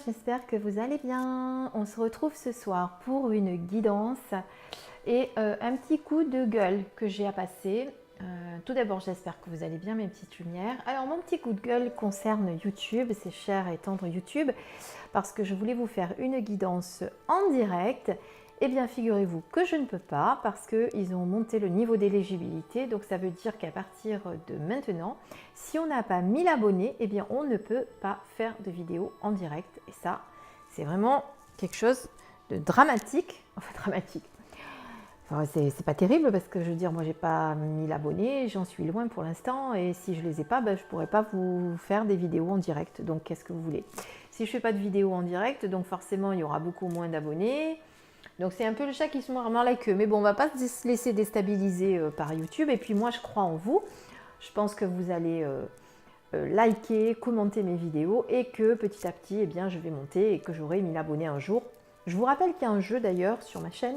j'espère que vous allez bien. On se retrouve ce soir pour une guidance et un petit coup de gueule que j'ai à passer. Tout d'abord, j'espère que vous allez bien, mes petites lumières. Alors, mon petit coup de gueule concerne YouTube, c'est cher et tendre YouTube, parce que je voulais vous faire une guidance en direct. Eh bien, figurez-vous que je ne peux pas parce qu'ils ont monté le niveau d'éligibilité. Donc, ça veut dire qu'à partir de maintenant, si on n'a pas 1000 abonnés, eh bien, on ne peut pas faire de vidéo en direct. Et ça, c'est vraiment quelque chose de dramatique. Enfin, dramatique. Enfin, c'est pas terrible parce que je veux dire, moi, j'ai pas 1000 abonnés, j'en suis loin pour l'instant. Et si je les ai pas, ben, je pourrais pas vous faire des vidéos en direct. Donc, qu'est-ce que vous voulez? Si je fais pas de vidéo en direct, donc forcément, il y aura beaucoup moins d'abonnés. Donc c'est un peu le chat qui se mord la queue. Mais bon, on ne va pas se laisser déstabiliser par YouTube. Et puis moi, je crois en vous. Je pense que vous allez liker, commenter mes vidéos et que petit à petit, eh bien, je vais monter et que j'aurai 1000 abonnés un jour. Je vous rappelle qu'il y a un jeu d'ailleurs sur ma chaîne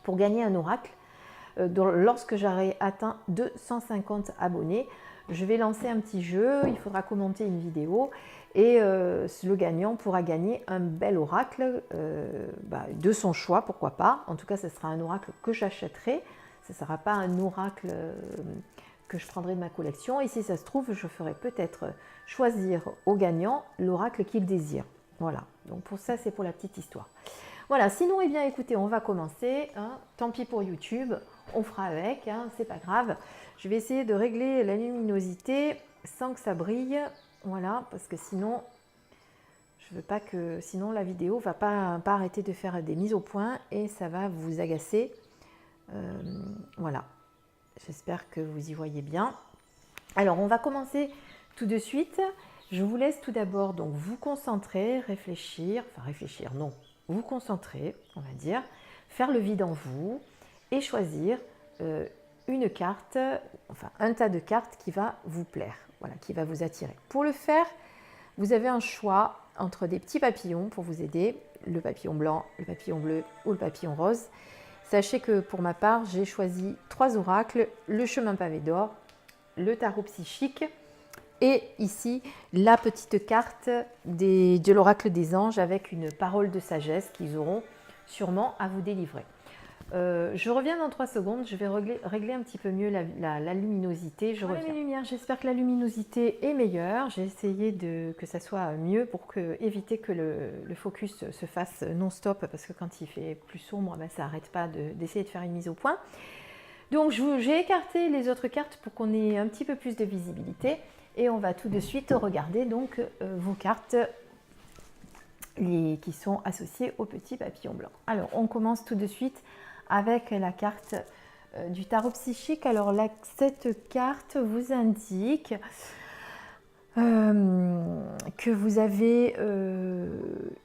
pour gagner un oracle. Lorsque j'aurai atteint 250 abonnés, je vais lancer un petit jeu. Il faudra commenter une vidéo. Et le gagnant pourra gagner un bel oracle de son choix, pourquoi pas. En tout cas, ce sera un oracle que j'achèterai. Ce ne sera pas un oracle que je prendrai de ma collection. Et si ça se trouve, je ferai peut-être choisir au gagnant l'oracle qu'il désire. Voilà, donc pour ça, c'est pour la petite histoire. Voilà, sinon, eh bien, écoutez, on va commencer. Hein. Tant pis pour YouTube, on fera avec, hein, c'est pas grave. Je vais essayer de régler la luminosité sans que ça brille. Voilà, parce que sinon, je veux pas que, sinon la vidéo va pas arrêter de faire des mises au point et ça va vous agacer. Voilà, j'espère que vous y voyez bien. Alors, on va commencer tout de suite. Je vous laisse tout d'abord donc vous concentrer, réfléchir, non, vous concentrer, on va dire, faire le vide en vous et choisir une carte, enfin un tas de cartes qui va vous plaire, voilà, qui va vous attirer. Pour le faire, vous avez un choix entre des petits papillons pour vous aider, le papillon blanc, le papillon bleu ou le papillon rose. Sachez que pour ma part, j'ai choisi 3 oracles, le chemin pavé d'or, le tarot psychique et ici la petite carte de l'oracle des anges avec une parole de sagesse qu'ils auront sûrement à vous délivrer. Je reviens dans 3 secondes, je vais régler un petit peu mieux la luminosité. Je reviens. Mes lumières, j'espère que la luminosité est meilleure. J'ai essayé que ça soit mieux pour éviter que le focus se fasse non-stop parce que quand il fait plus sombre, ben, ça n'arrête pas d'essayer de faire une mise au point. Donc j'ai écarté les autres cartes pour qu'on ait un petit peu plus de visibilité et on va tout de suite regarder donc vos cartes qui sont associées au petit papillon blanc. Alors on commence tout de suite avec la carte du tarot psychique. Alors cette carte vous indique que vous avez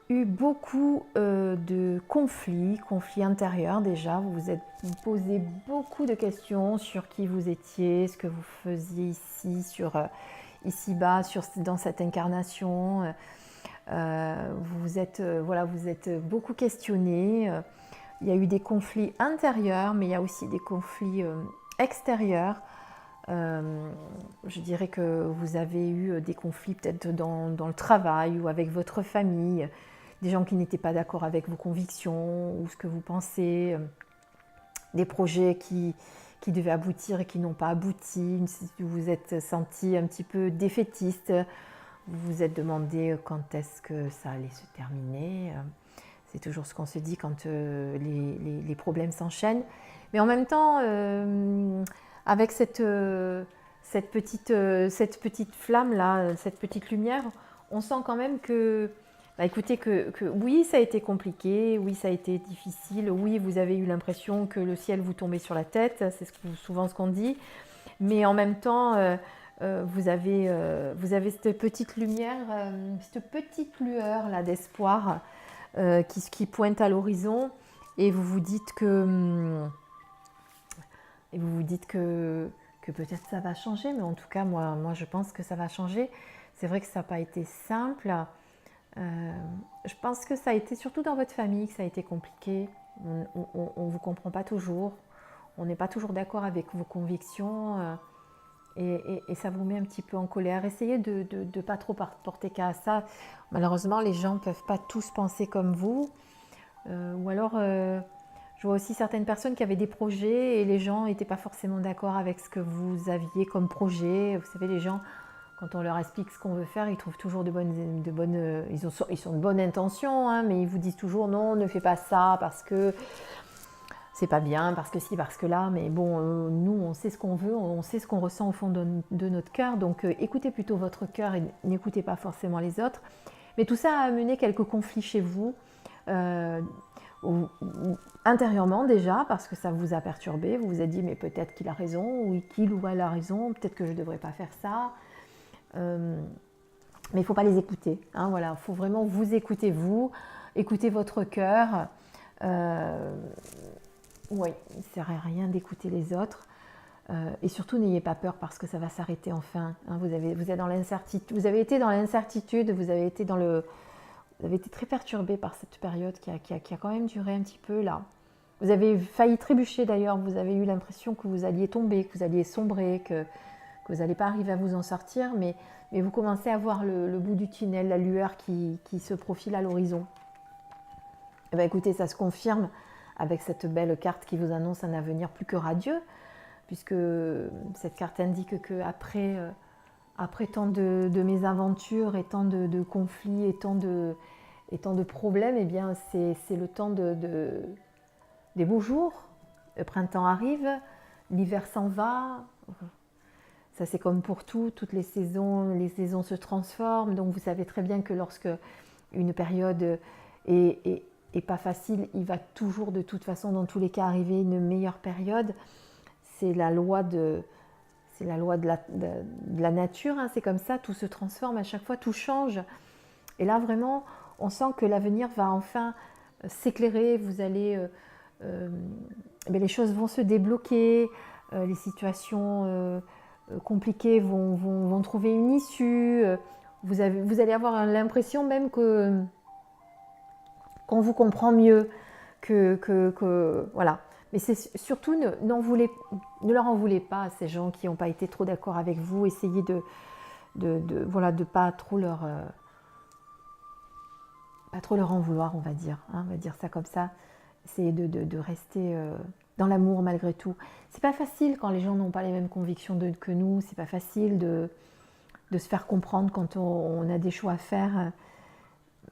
eu beaucoup de conflits intérieurs déjà. Vous vous êtes posé beaucoup de questions sur qui vous étiez, ce que vous faisiez ici, ici-bas, dans cette incarnation. Vous êtes beaucoup questionné. Il y a eu des conflits intérieurs, mais il y a aussi des conflits extérieurs. Je dirais que vous avez eu des conflits peut-être dans le travail ou avec votre famille, des gens qui n'étaient pas d'accord avec vos convictions ou ce que vous pensez, des projets qui devaient aboutir et qui n'ont pas abouti, vous vous êtes senti un petit peu défaitiste, vous vous êtes demandé quand est-ce que ça allait se terminer. C'est toujours ce qu'on se dit quand les problèmes s'enchaînent. Mais en même temps, avec cette petite flamme-là, cette petite lumière, on sent quand même que, écoutez, que oui, ça a été compliqué, oui, ça a été difficile, oui, vous avez eu l'impression que le ciel vous tombait sur la tête, c'est souvent ce qu'on dit. Mais en même temps, vous avez cette petite lumière, cette petite lueur là d'espoir qui pointe à l'horizon et vous vous dites que peut-être ça va changer, mais en tout cas moi je pense que ça va changer. C'est vrai que ça n'a pas été simple. Je pense que ça a été surtout dans votre famille que ça a été compliqué. On ne vous comprend pas toujours, on n'est pas toujours d'accord avec vos convictions et ça vous met un petit peu en colère. Essayez de ne pas trop porter qu'à ça. Malheureusement, les gens ne peuvent pas tous penser comme vous. Ou alors, je vois aussi certaines personnes qui avaient des projets et les gens n'étaient pas forcément d'accord avec ce que vous aviez comme projet. Vous savez, les gens, quand on leur explique ce qu'on veut faire, ils trouvent toujours ils sont de bonnes intentions, hein, mais ils vous disent toujours non, ne fais pas ça parce que c'est pas bien, parce que si, parce que là. Mais bon, nous, on sait ce qu'on veut, on sait ce qu'on ressent au fond de notre cœur. Donc, écoutez plutôt votre cœur et n'écoutez pas forcément les autres. Mais tout ça a amené quelques conflits chez vous, intérieurement déjà, parce que ça vous a perturbé. Vous vous êtes dit, mais peut-être qu'il a raison, ou qu'il ou elle a raison, peut-être que je ne devrais pas faire ça. Mais il ne faut pas les écouter. Hein, voilà, il faut vraiment vous écouter, vous, écouter votre cœur. Oui, il ne sert à rien d'écouter les autres. Et surtout, n'ayez pas peur parce que ça va s'arrêter enfin. Hein, vous êtes dans l'incertitude. Vous avez été dans l'incertitude, vous avez été très perturbé par cette période qui a quand même duré un petit peu là. Vous avez failli trébucher d'ailleurs, vous avez eu l'impression que vous alliez tomber, que vous alliez sombrer, que vous n'allez pas arriver à vous en sortir, mais vous commencez à voir le bout du tunnel, la lueur qui se profile à l'horizon. Et bien écoutez, ça se confirme avec cette belle carte qui vous annonce un avenir plus que radieux, puisque cette carte indique qu'après après tant de mésaventures et tant de conflits et tant de problèmes, eh bien c'est le temps des beaux jours. Le printemps arrive, l'hiver s'en va. Ça c'est comme pour tout, toutes les saisons se transforment. Donc vous savez très bien que lorsque une période est pas facile, il va toujours de toute façon dans tous les cas arriver une meilleure période. C'est la loi de la nature, hein, c'est comme ça, tout se transforme à chaque fois, tout change. Et là vraiment, on sent que l'avenir va enfin s'éclairer, les choses vont se débloquer, les situations compliquées vont trouver une issue, vous allez avoir l'impression même qu'on vous comprend mieux, voilà. Mais c'est surtout, ne leur en voulez pas à ces gens qui n'ont pas été trop d'accord avec vous. Essayez de pas trop leur en vouloir, on va dire. Hein, on va dire ça comme ça. Essayez de rester dans l'amour malgré tout. C'est pas facile quand les gens n'ont pas les mêmes convictions que nous. C'est pas facile de se faire comprendre quand on a des choix à faire.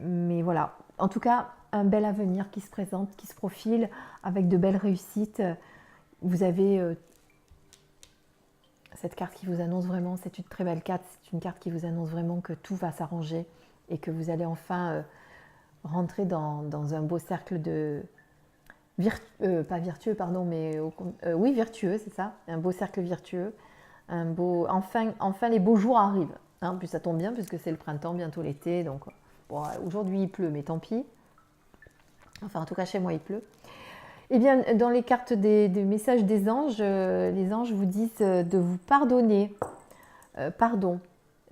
Mais voilà. En tout cas, un bel avenir qui se présente, qui se profile avec de belles réussites. Vous avez cette carte qui vous annonce vraiment, c'est une très belle carte, c'est une carte qui vous annonce vraiment que tout va s'arranger et que vous allez enfin rentrer dans un beau cercle de... pas vertueux, pardon, mais oui, vertueux, c'est ça, un beau cercle vertueux. Enfin les beaux jours arrivent. Hein, puis ça tombe bien puisque c'est le printemps, bientôt l'été, donc bon, aujourd'hui il pleut, mais tant pis. Enfin, en tout cas, chez moi, il pleut. Eh bien, dans les cartes des messages des anges, les anges vous disent de vous pardonner. Pardon.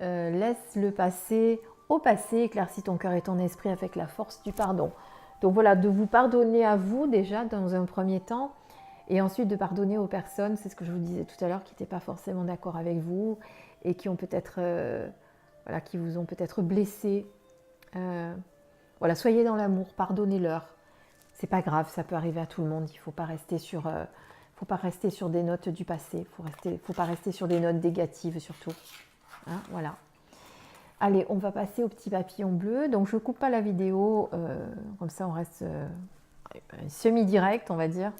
Laisse le passé au passé, éclaircis ton cœur et ton esprit avec la force du pardon. Donc voilà, de vous pardonner à vous déjà dans un premier temps, et ensuite de pardonner aux personnes, c'est ce que je vous disais tout à l'heure, qui n'étaient pas forcément d'accord avec vous et qui ont peut-être, qui vous ont peut-être blessé. Voilà, soyez dans l'amour, pardonnez-leur. C'est pas grave, ça peut arriver à tout le monde. Il ne faut pas rester sur des notes du passé. Il ne faut pas rester sur des notes négatives surtout. Hein, voilà. Allez, on va passer au petit papillon bleu. Donc je ne coupe pas la vidéo, comme ça on reste semi-direct, on va dire.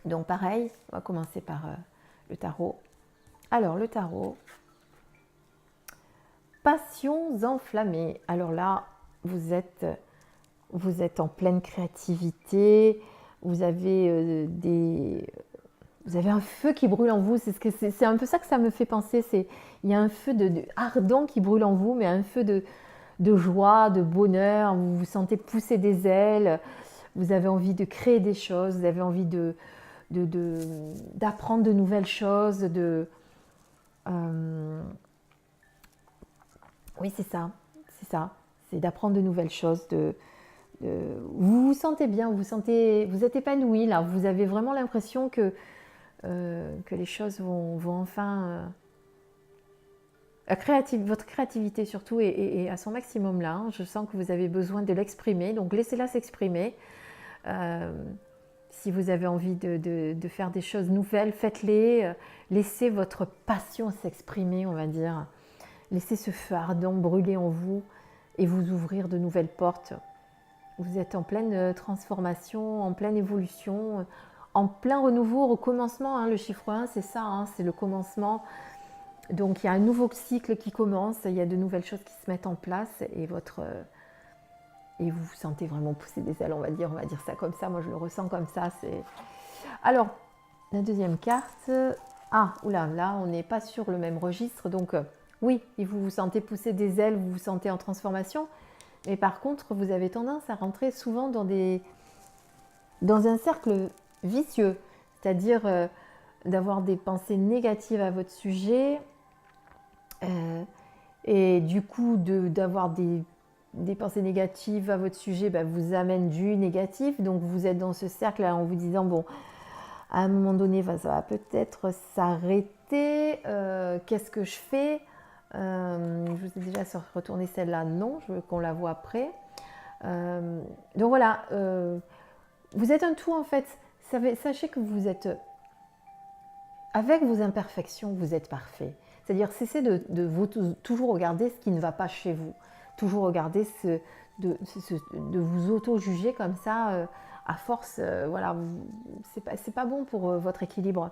Donc pareil, on va commencer par le tarot. Alors le tarot, passions enflammées. Alors là, vous êtes en pleine créativité, vous avez un feu qui brûle en vous. C'est un peu ça que ça me fait penser. Il y a un feu ardent qui brûle en vous, mais un feu de joie, de bonheur. Vous vous sentez pousser des ailes. Vous avez envie de créer des choses. Vous avez envie d'apprendre de nouvelles choses. Oui, c'est ça. C'est d'apprendre de nouvelles choses. Vous vous sentez bien, vous êtes épanoui là. Vous avez vraiment l'impression que que les choses vont enfin... votre créativité surtout est à son maximum là. Je sens que vous avez besoin de l'exprimer, donc laissez-la s'exprimer. Si vous avez envie de faire des choses nouvelles, faites-les. Laissez votre passion s'exprimer, on va dire. Laissez ce feu ardent brûler en vous et vous ouvrir de nouvelles portes. Vous êtes en pleine transformation, en pleine évolution, en plein renouveau, recommencement. Le chiffre 1, c'est ça, c'est le commencement. Donc il y a un nouveau cycle qui commence, il y a de nouvelles choses qui se mettent en place et vous vous sentez vraiment pousser des ailes, on va dire ça comme ça. Moi je le ressens comme ça. Alors la deuxième carte, oula, là on n'est pas sur le même registre, donc oui, vous vous sentez pousser des ailes, vous vous sentez en transformation, mais par contre vous avez tendance à rentrer souvent dans un cercle vicieux, c'est-à-dire d'avoir des pensées négatives à votre sujet. Et du coup, d'avoir des pensées négatives à votre sujet vous amène du négatif. Donc vous êtes dans ce cercle en vous disant, bon, à un moment donné, ça va peut-être s'arrêter. Qu'est-ce que je fais? Je vous ai déjà retourné celle-là, non, je veux qu'on la voit après. Donc voilà, vous êtes un tout en fait. Sachez que vous êtes, avec vos imperfections, vous êtes parfait. C'est-à-dire, cessez de toujours regarder ce qui ne va pas chez vous. Toujours regarder de vous auto-juger comme ça, à force, voilà, c'est pas bon pour votre équilibre.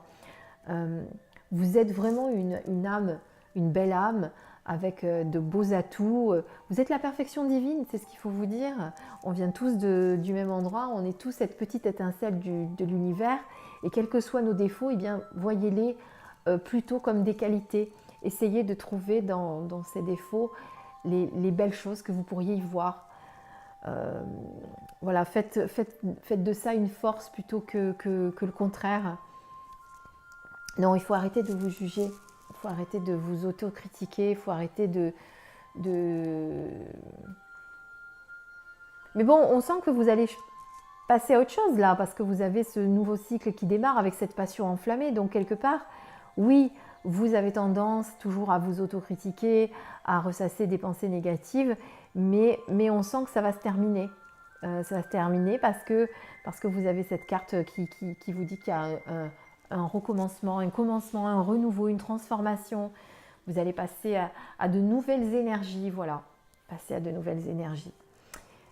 Vous êtes vraiment une âme, une belle âme, avec de beaux atouts. Vous êtes la perfection divine, c'est ce qu'il faut vous dire. On vient tous du même endroit, on est tous cette petite étincelle de l'univers. Et quels que soient nos défauts, eh bien, voyez-les plutôt comme des qualités. Essayez de trouver dans ces défauts les belles choses que vous pourriez y voir. Voilà, faites de ça une force plutôt que le contraire. Non, il faut arrêter de vous juger, il faut arrêter de vous autocritiquer, il faut arrêter de... Mais bon, on sent que vous allez passer à autre chose là, parce que vous avez ce nouveau cycle qui démarre avec cette passion enflammée. Donc quelque part, oui, vous avez tendance toujours à vous autocritiquer, à ressasser des pensées négatives, mais on sent que ça va se terminer. Ça va se terminer parce que vous avez cette carte qui vous dit qu'il y a un recommencement, un commencement, un renouveau, une transformation. Vous allez passer à de nouvelles énergies, voilà, passer à de nouvelles énergies.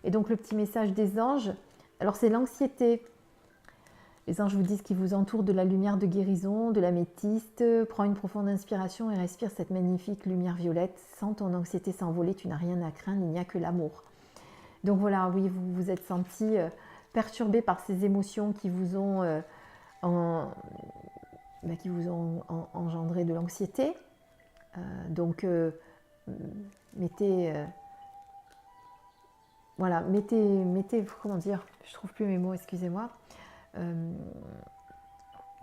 Et donc le petit message des anges, alors c'est l'anxiété. Les anges vous disent qu'ils vous entourent de la lumière de guérison, de l'améthyste. Prends une profonde inspiration et respire cette magnifique lumière violette. Sens ton anxiété s'envoler, tu n'as rien à craindre, il n'y a que l'amour. Donc voilà, oui, vous vous êtes senti perturbé par ces émotions qui vous ont, engendré de l'anxiété. Donc mettez, comment dire, je trouve plus mes mots, excusez-moi.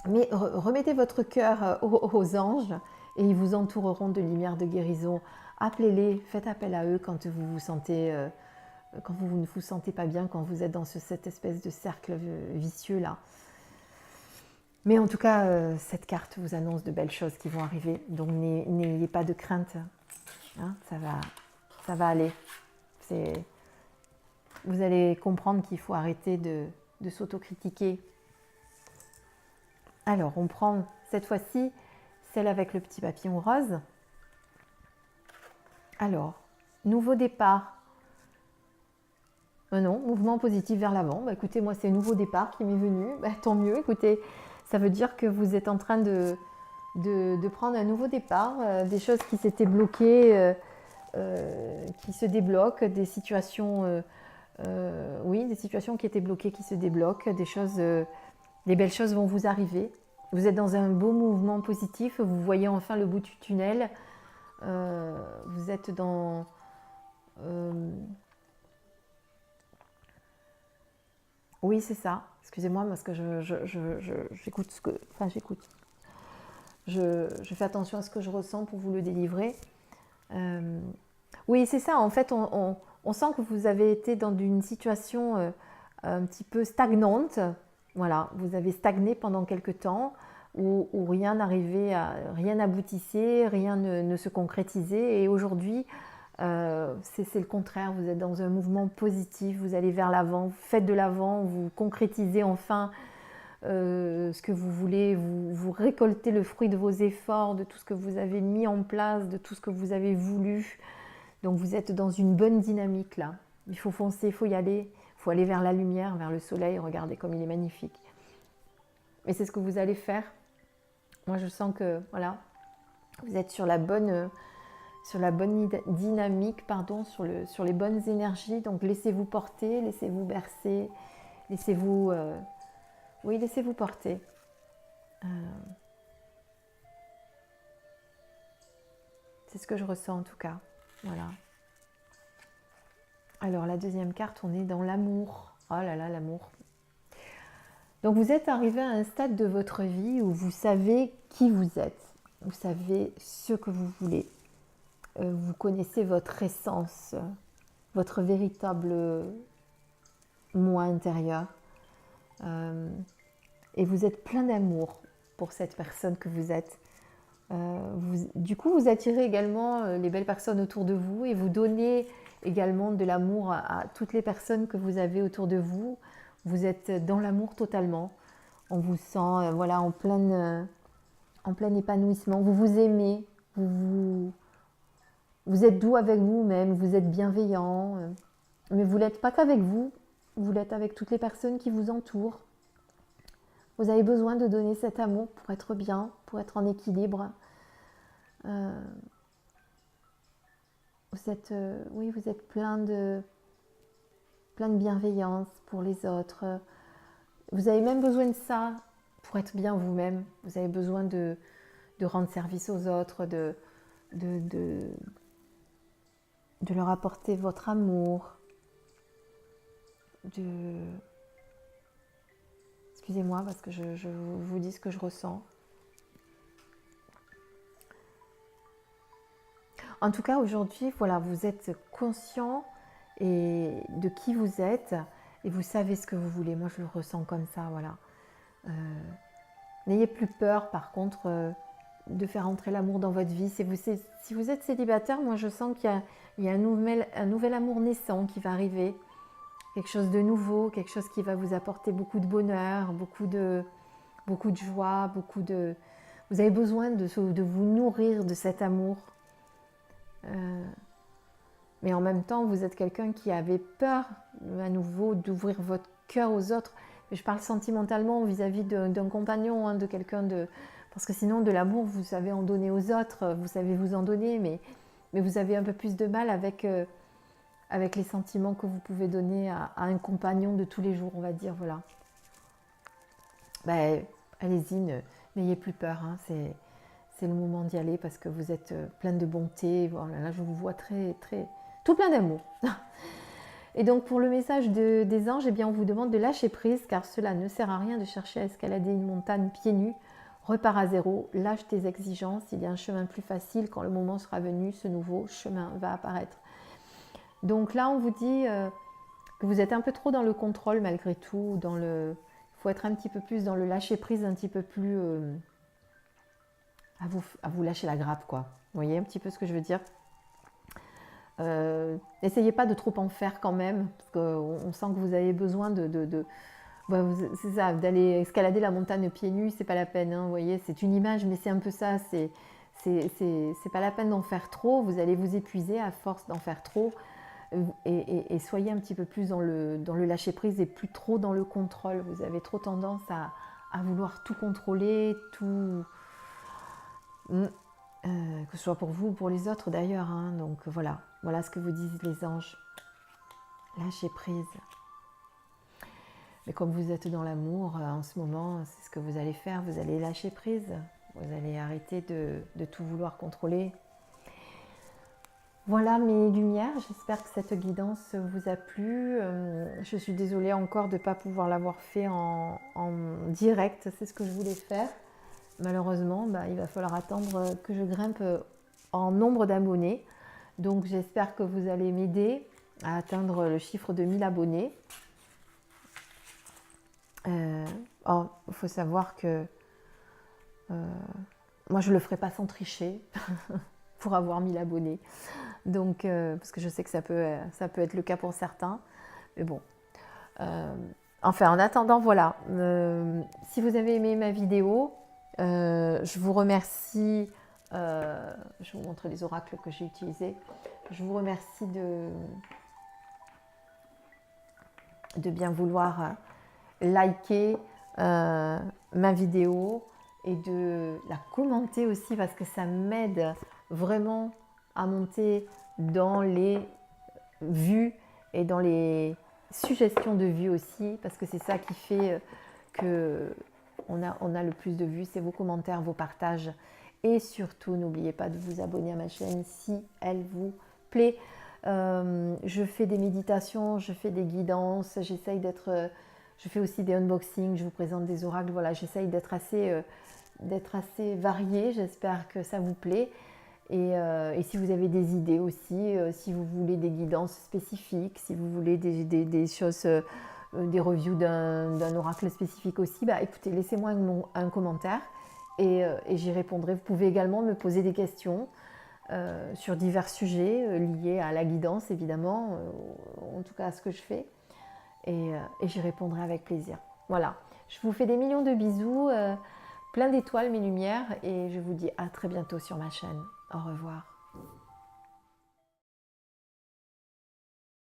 Mais remettez votre cœur aux anges et ils vous entoureront de lumière de guérison. Appelez-les, faites appel à eux quand vous vous sentez, quand vous ne vous sentez pas bien, quand vous êtes dans cette espèce de cercle vicieux là. Mais en tout cas, cette carte vous annonce de belles choses qui vont arriver. Donc n'ayez pas de crainte, hein, ça va aller. Vous allez comprendre qu'il faut arrêter de s'autocritiquer. Alors, on prend cette fois-ci celle avec le petit papillon rose. Alors, nouveau départ. Non, mouvement positif vers l'avant. Écoutez, moi, c'est nouveau départ qui m'est venu. Tant mieux, écoutez, ça veut dire que vous êtes en train de prendre un nouveau départ, des choses qui s'étaient bloquées, qui se débloquent, des situations... des situations qui étaient bloquées qui se débloquent, des belles choses vont vous arriver. Vous êtes dans un beau mouvement positif, vous voyez enfin le bout du tunnel. Vous êtes dans... Oui, c'est ça. Excusez-moi parce que j'écoute ce que... Enfin, j'écoute. Je fais attention à ce que je ressens pour vous le délivrer. Oui, c'est ça. En fait, on sent que vous avez été dans une situation un petit peu stagnante. Voilà, vous avez stagné pendant quelque temps où rien n'arrivait, rien n'aboutissait, rien ne se concrétisait. Et aujourd'hui, c'est le contraire. Vous êtes dans un mouvement positif, vous allez vers l'avant, vous faites de l'avant, vous concrétisez enfin ce que vous voulez, vous récoltez le fruit de vos efforts, de tout ce que vous avez mis en place, de tout ce que vous avez voulu. Donc vous êtes dans une bonne dynamique là. Il faut foncer, il faut y aller, il faut aller vers la lumière, vers le soleil. Regardez comme il est magnifique. Et c'est ce que vous allez faire. Moi je sens que voilà, vous êtes sur la bonne dynamique, pardon, sur les bonnes énergies. Donc laissez-vous porter, laissez-vous bercer, laissez-vous laissez-vous porter. C'est ce que je ressens en tout cas. Voilà. Alors la deuxième carte, on est dans l'amour. Oh là là, l'amour. Donc vous êtes arrivé à un stade de votre vie où vous savez qui vous êtes. Vous savez ce que vous voulez. Vous connaissez votre essence, votre véritable moi intérieur. Et vous êtes plein d'amour pour cette personne que vous êtes. Du coup, vous attirez également les belles personnes autour de vous et vous donnez également de l'amour à toutes les personnes que vous avez autour de vous. Vous êtes dans l'amour totalement. On vous sent voilà, en plein épanouissement. Vous vous aimez, vous êtes doux avec vous-même, vous êtes bienveillant. Mais vous ne l'êtes pas qu'avec vous, vous l'êtes avec toutes les personnes qui vous entourent. Vous avez besoin de donner cet amour pour être bien, pour être en équilibre. Vous êtes plein de bienveillance pour les autres. Vous avez même besoin de ça pour être bien vous-même. Vous avez besoin de rendre service aux autres, de leur apporter votre amour, Excusez-moi parce que je vous dis ce que je ressens. En tout cas, aujourd'hui, voilà, vous êtes conscient de qui vous êtes et vous savez ce que vous voulez. Moi, je le ressens comme ça, voilà. N'ayez plus peur, par contre, de faire entrer l'amour dans votre vie. Si vous êtes célibataire, moi, je sens qu'il y a un nouvel amour naissant qui va arriver. Quelque chose de nouveau, quelque chose qui va vous apporter beaucoup de bonheur, beaucoup de joie, Vous avez besoin de vous nourrir de cet amour. Mais en même temps, vous êtes quelqu'un qui avait peur, à nouveau, d'ouvrir votre cœur aux autres. Mais je parle sentimentalement vis-à-vis d'un compagnon, hein, de quelqu'un de... Parce que sinon, de l'amour, vous savez en donner aux autres, vous savez vous en donner, mais vous avez un peu plus de mal avec les sentiments que vous pouvez donner à un compagnon de tous les jours, on va dire, voilà. Ben, allez-y, n'ayez plus peur, hein, c'est le moment d'y aller parce que vous êtes plein de bonté, voilà, là je vous vois tout plein d'amour. Et donc pour le message des anges, eh bien, on vous demande de lâcher prise car cela ne sert à rien de chercher à escalader une montagne pieds nus. Repars à zéro, lâche tes exigences, il y a un chemin plus facile quand le moment sera venu, ce nouveau chemin va apparaître. Donc là, on vous dit que vous êtes un peu trop dans le contrôle malgré tout. Il faut être un petit peu plus dans le lâcher prise, un petit peu plus à vous lâcher la grappe, quoi. Vous voyez un petit peu ce que je veux dire. N'essayez pas de trop en faire quand même, parce qu'on sent que vous avez besoin c'est ça, d'aller escalader la montagne pieds nus, c'est pas la peine. Hein, vous voyez, c'est une image, mais c'est un peu ça. C'est pas la peine d'en faire trop. Vous allez vous épuiser à force d'en faire trop. Et soyez un petit peu plus dans le lâcher prise et plus trop dans le contrôle. Vous avez trop tendance à vouloir tout contrôler, tout, que ce soit pour vous ou pour les autres d'ailleurs. Hein. Donc voilà ce que vous disent les anges. Lâchez prise. Mais comme vous êtes dans l'amour en ce moment, c'est ce que vous allez faire. Vous allez lâcher prise. Vous allez arrêter de tout vouloir contrôler. Voilà mes lumières, j'espère que cette guidance vous a plu. Je suis désolée encore de ne pas pouvoir l'avoir fait en direct, c'est ce que je voulais faire. Malheureusement, il va falloir attendre que je grimpe en nombre d'abonnés. Donc j'espère que vous allez m'aider à atteindre le chiffre de 1000 abonnés. Il faut savoir que Moi, je ne le ferai pas sans tricher pour avoir 1000 abonnés. Donc, parce que je sais que ça peut être le cas pour certains. Mais bon. Enfin, en attendant, voilà. Si vous avez aimé ma vidéo, je vous remercie. Je vais vous montrer les oracles que j'ai utilisés. Je vous remercie de bien vouloir liker ma vidéo et de la commenter aussi parce que ça m'aide vraiment à monter dans les vues et dans les suggestions de vues aussi, parce que c'est ça qui fait que on a le plus de vues, c'est vos commentaires, vos partages. Et surtout, n'oubliez pas de vous abonner à ma chaîne si elle vous plaît. Je fais des méditations, je fais des guidances, je fais aussi des unboxings, je vous présente des oracles. Voilà, j'essaye d'être assez variée. J'espère que ça vous plaît. Et si vous avez des idées aussi, si vous voulez des guidances spécifiques, si vous voulez des choses, des reviews d'un oracle spécifique aussi, bah écoutez, laissez-moi un commentaire et j'y répondrai. Vous pouvez également me poser des questions sur divers sujets liés à la guidance, évidemment, en tout cas à ce que je fais. Et j'y répondrai avec plaisir. Voilà, je vous fais des millions de bisous, plein d'étoiles mes lumières, et je vous dis à très bientôt sur ma chaîne. Au revoir.